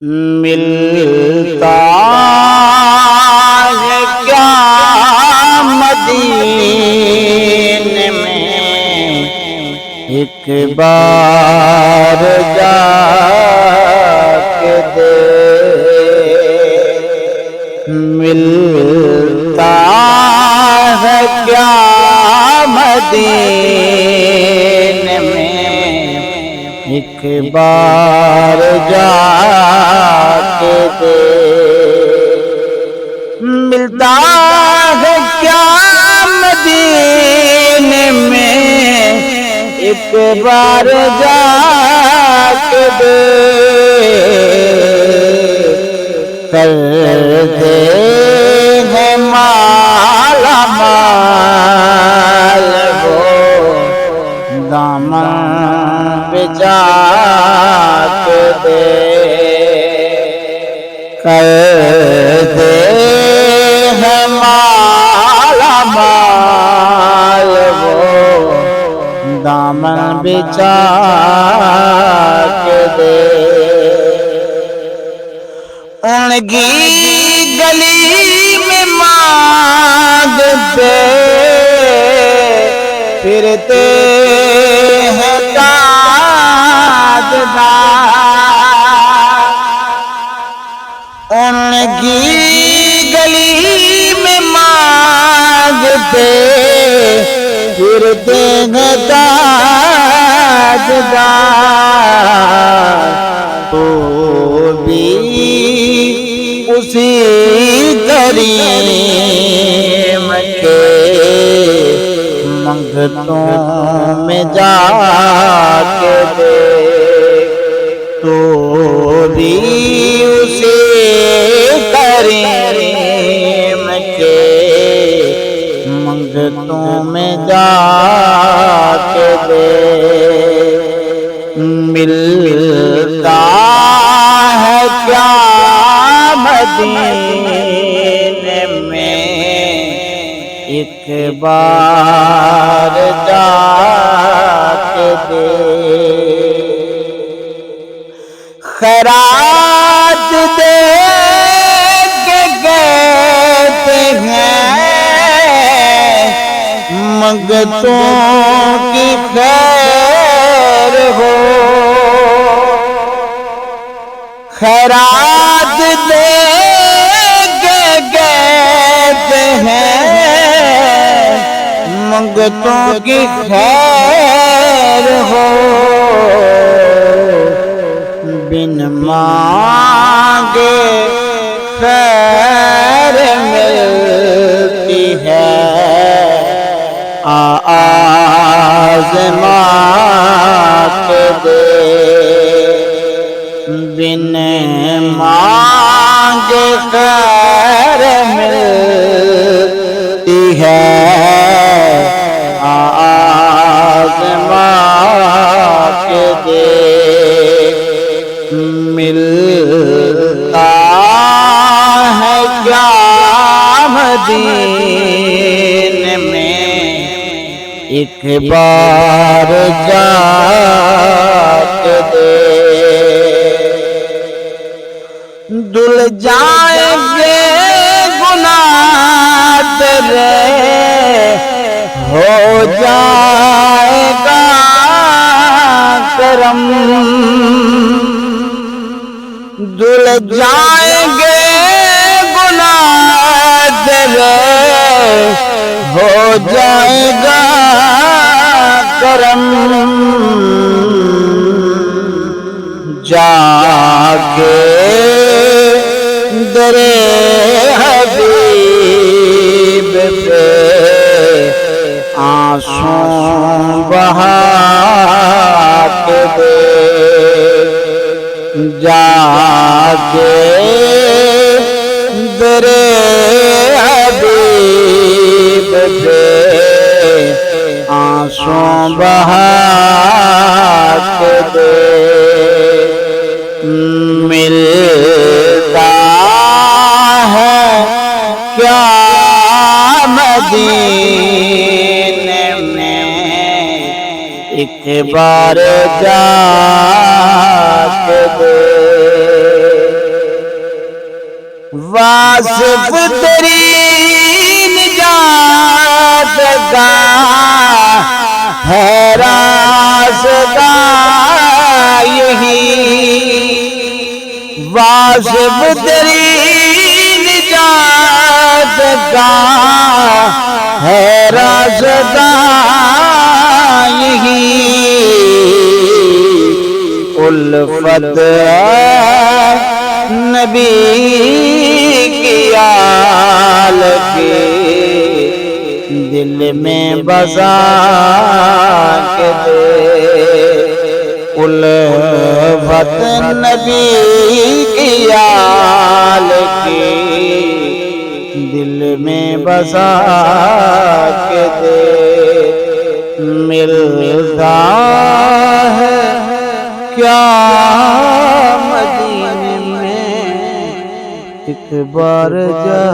ملتا ہے کیا مدینے میں ایک بار جا کے دے ملتا ہے کیا مدینے میں ایک بار جا کے دے ملتا ہے کیا مدینے میں ایک بار جا کے دے کر دے ہے مالا مال وہ دامن بجا کے دے کر دے ہے مالا مال وہ دامن بجا کے دے ان کی گلی میں مانگتے پھرتے ہیں تاجدار ان کی گلی میں مانگتے پھرتے ہیں تاجدار تو بھی اسی کریم کے منگتوں میں جا کے دے تو بھی اسی کریم کے منگتوں میں جا کے دے ملتا ہے کیا مدینے میں ایک بار جا کے دے خیرات دے کے کہتے ہیں منگتوں کی خیر ہو خیرات دے کے کہتے ہیں منگتوں کی خیر ہو بن مانگے خیر ملتی ہے آزما کے دے بن مانگے خیر ملتی ہے آزما کے دے ملتا ہے کیا مدینے میں ایک بار جا کے دے دل جائیں گے گناہ تیرے ہو جائے گا کرم دل جائیں گے گناہ تیرے ہو جائے گا کرم جا کے درے حبیب پہ آنسوں بہا کے دے جا کے درے حبیب پہ آنسوں بہا کے دے ملتا ہے کیا مدینے میں ایک بار جا کے دے واصف تیری نجات کا ہے راستہ یہی، واصف تیری نجات کا ہے راستہ یہی، الفت نبی کی آل کے دل میں بسا کے دے، الفت نبی کی آل کے دل میں بسا کے دے، ملتا ہے کیا مدینے میں ایک بار جا